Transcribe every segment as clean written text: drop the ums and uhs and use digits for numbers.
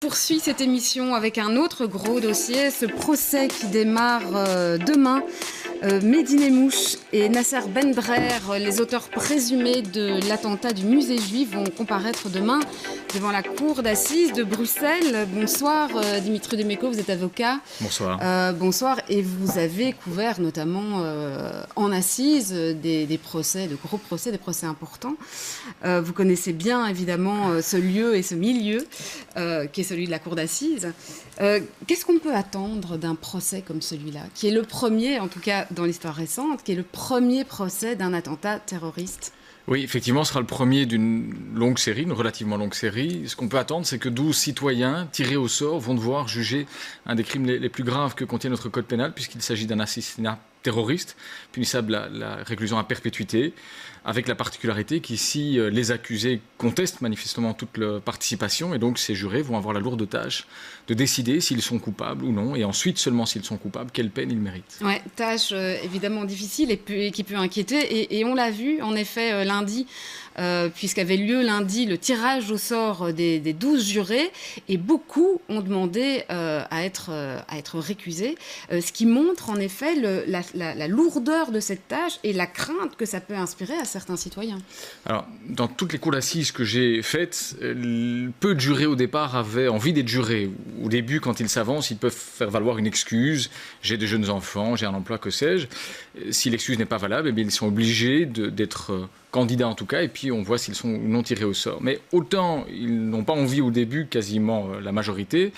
poursuit cette émission avec un autre gros dossier, ce procès qui démarre demain. Mehdi Nemmouche et Nasser Bendrer, les auteurs présumés de l'attentat du musée juif, vont comparaître demain devant la cour d'assises de Bruxelles. Bonsoir Dimitri Demeco, vous êtes avocat. Bonsoir. Bonsoir, et vous avez couvert notamment en assises des procès, de gros procès, des procès importants. Vous connaissez bien évidemment ce lieu et ce milieu qui est celui de la cour d'assises. Qu'est-ce qu'on peut attendre d'un procès comme celui-là, qui est le premier, en tout cas dans l'histoire récente, qui est le premier procès d'un attentat terroriste ? Oui, effectivement, ce sera le premier d'une longue série, une relativement longue série. Ce qu'on peut attendre, c'est que 12 citoyens tirés au sort vont devoir juger un des crimes les plus graves que contient notre code pénal, puisqu'il s'agit d'un assassinat terroriste, punissable la réclusion à perpétuité, avec la particularité qu'ici, les accusés contestent manifestement toute leur participation, et donc ces jurés vont avoir la lourde tâche de décider s'ils sont coupables ou non, et ensuite, seulement s'ils sont coupables, quelle peine ils méritent. Ouais, tâche évidemment difficile et qui peut inquiéter, et on l'a vu en effet lundi, puisqu'avait lieu lundi le tirage au sort des 12 jurés, et beaucoup ont demandé à être récusés, ce qui montre en effet la lourdeur de cette tâche et la crainte que ça peut inspirer à certains citoyens. Alors, dans toutes les cours d'assises que j'ai faites, peu de jurés au départ avaient envie d'être jurés. Au début, quand ils s'avancent, ils peuvent faire valoir une excuse. J'ai de jeunes enfants, j'ai un emploi, que sais-je. Si l'excuse n'est pas valable, eh bien, ils sont obligés d'être candidats en tout cas, et puis on voit s'ils sont ou non tirés au sort. Mais autant ils n'ont pas envie au début, quasiment la majorité,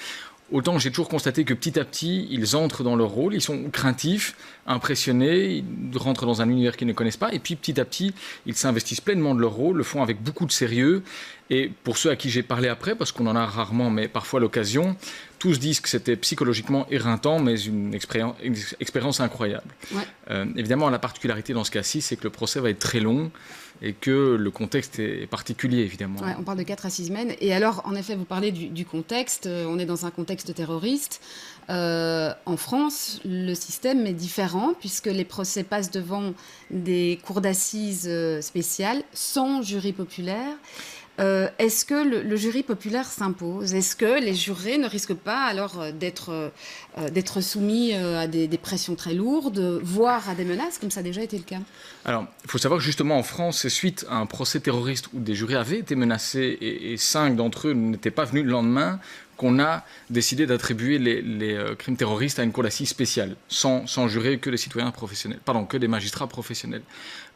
autant j'ai toujours constaté que petit à petit, ils entrent dans leur rôle, ils sont craintifs, impressionnés, ils rentrent dans un univers qu'ils ne connaissent pas, et puis petit à petit, ils s'investissent pleinement de leur rôle, le font avec beaucoup de sérieux. Et pour ceux à qui j'ai parlé après, parce qu'on en a rarement, mais parfois l'occasion, tous disent que c'était psychologiquement éreintant, mais une expérience incroyable. Ouais. Évidemment, la particularité dans ce cas-ci, c'est que le procès va être très long et que le contexte est particulier, évidemment. Ouais, on parle de 4 à 6 semaines. Et alors, en effet, vous parlez du contexte. On est dans un contexte terroriste. En France, le système est différent puisque les procès passent devant des cours d'assises spéciales sans jury populaire. Est-ce que le jury populaire s'impose ? Est-ce que les jurés ne risquent pas alors d'être soumis à des pressions très lourdes, voire à des menaces, comme ça a déjà été le cas ? Alors, il faut savoir que justement en France, c'est suite à un procès terroriste où des jurés avaient été menacés et 5 d'entre eux n'étaient pas venus le lendemain, qu'on a décidé d'attribuer les crimes terroristes à une cour d'assises spéciale, sans jurer que des citoyens professionnels, que des magistrats professionnels.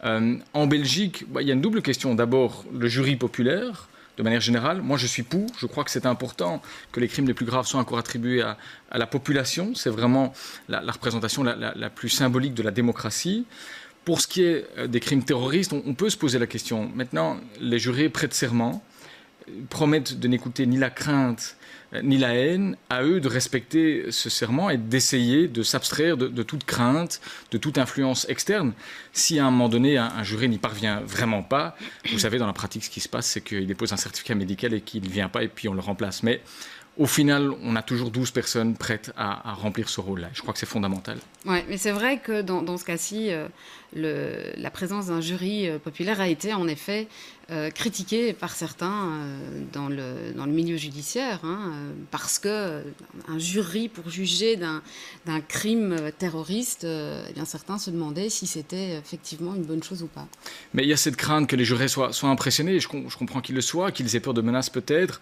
En Belgique, il y a une double question. D'abord, le jury populaire, de manière générale. Moi, je suis pour. Je crois que c'est important que les crimes les plus graves soient encore attribués à la population. C'est vraiment la représentation la plus symbolique de la démocratie. Pour ce qui est des crimes terroristes, on peut se poser la question. Maintenant, les jurés prêtent serment, promettent de n'écouter ni la crainte ni la haine, à eux de respecter ce serment et d'essayer de s'abstraire de toute crainte, de toute influence externe. Si à un moment donné, un juré n'y parvient vraiment pas, vous savez, dans la pratique, ce qui se passe, c'est qu'il dépose un certificat médical et qu'il ne vient pas et puis on le remplace. Mais au final, on a toujours 12 personnes prêtes à remplir ce rôle-là. Je crois que c'est fondamental. Oui, mais c'est vrai que dans ce cas-ci, la présence d'un jury populaire a été en effet critiquée par certains dans le milieu judiciaire, parce qu'un jury pour juger d'un crime terroriste, eh bien, certains se demandaient si c'était effectivement une bonne chose ou pas. Mais il y a cette crainte que les jurés soient impressionnés, et je comprends qu'ils le soient, qu'ils aient peur de menaces peut-être.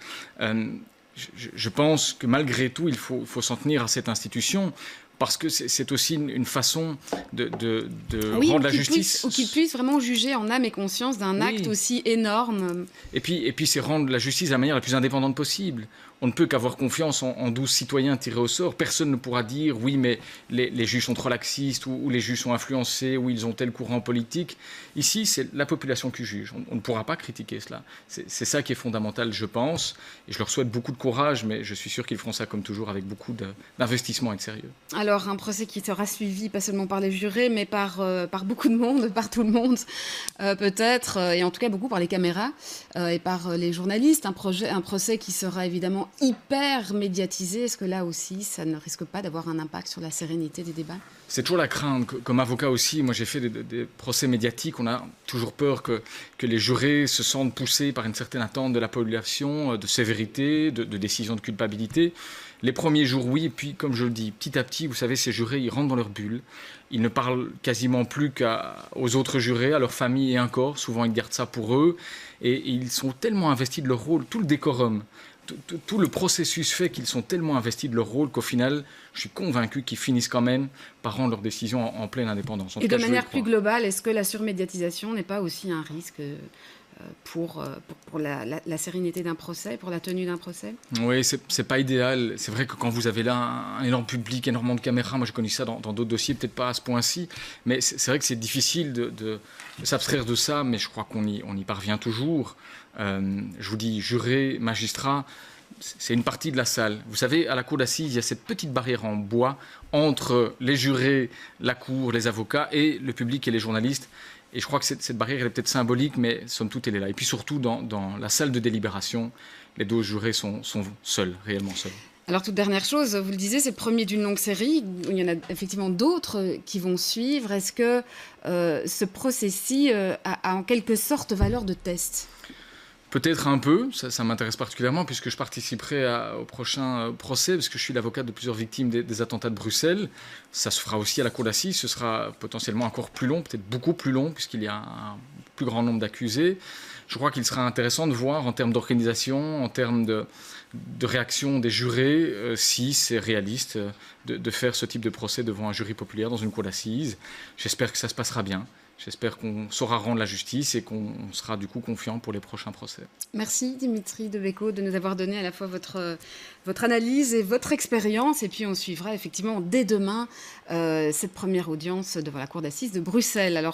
Je pense que malgré tout, il faut s'en tenir à cette institution, parce que c'est aussi une façon de rendre la justice... Ou qu'ils puissent vraiment juger en âme et conscience d'un acte aussi énorme. Et puis c'est rendre la justice de la manière la plus indépendante possible. On ne peut qu'avoir confiance en 12 citoyens tirés au sort. Personne ne pourra dire « oui, mais les juges sont trop laxistes » ou « les juges sont influencés » ou « ils ont tel courant politique ». Ici, c'est la population qui juge. On ne pourra pas critiquer cela. C'est ça qui est fondamental, je pense. Et je leur souhaite beaucoup de courage, mais je suis sûr qu'ils feront ça comme toujours avec beaucoup d'investissement et de sérieux. Alors, un procès qui sera suivi pas seulement par les jurés, mais par beaucoup de monde, par tout le monde, peut-être, et en tout cas beaucoup par les caméras et par les journalistes. Un procès qui sera évidemment hyper médiatisé. Est-ce que là aussi, ça ne risque pas d'avoir un impact sur la sérénité des débats ? C'est toujours la crainte. Comme avocat aussi, moi j'ai fait des procès médiatiques, on a toujours peur que les jurés se sentent poussés par une certaine attente de la population, de sévérité, de décision de culpabilité. Les premiers jours, oui, et puis comme je le dis, petit à petit, vous savez, ces jurés, ils rentrent dans leur bulle. Ils ne parlent quasiment plus qu'aux autres jurés, à leur famille et encore. Souvent, ils gardent ça pour eux. Et ils sont tellement investis de leur rôle, tout le décorum, tout le processus fait qu'ils sont tellement investis de leur rôle qu'au final, je suis convaincu qu'ils finissent quand même par rendre leurs décisions en pleine indépendance. Et de manière plus globale, est-ce que la surmédiatisation n'est pas aussi un risque pour la sérénité d'un procès, pour la tenue d'un procès? Oui, c'est pas idéal. C'est vrai que quand vous avez là un énorme public, énormément de caméras, moi j'ai connu ça dans d'autres dossiers, peut-être pas à ce point-ci, mais c'est vrai que c'est difficile de s'abstraire de ça, mais je crois qu'on y parvient toujours. Je vous dis, jurés, magistrats, c'est une partie de la salle. Vous savez, à la cour d'assises, il y a cette petite barrière en bois entre les jurés, la cour, les avocats et le public et les journalistes. Et je crois que cette barrière, elle est peut-être symbolique, mais somme toute, elle est là. Et puis surtout, dans la salle de délibération, les 12 jurés sont seuls, réellement seuls. Alors, toute dernière chose, vous le disiez, c'est le premier d'une longue série. Il y en a effectivement d'autres qui vont suivre. Est-ce que ce procès-ci a en quelque sorte valeur de test ? Peut-être un peu, ça m'intéresse particulièrement puisque je participerai au prochain procès, parce que je suis l'avocat de plusieurs victimes des attentats de Bruxelles. Ça se fera aussi à la cour d'assises, ce sera potentiellement encore plus long, peut-être beaucoup plus long, puisqu'il y a un plus grand nombre d'accusés. Je crois qu'il sera intéressant de voir en termes d'organisation, en termes de réaction des jurés, si c'est réaliste de faire ce type de procès devant un jury populaire dans une cour d'assises. J'espère que ça se passera bien. J'espère qu'on saura rendre la justice et qu'on sera du coup confiant pour les prochains procès. Merci Dimitri Debeco de nous avoir donné à la fois votre analyse et votre expérience. Et puis on suivra effectivement dès demain cette première audience devant la cour d'assises de Bruxelles. Alors,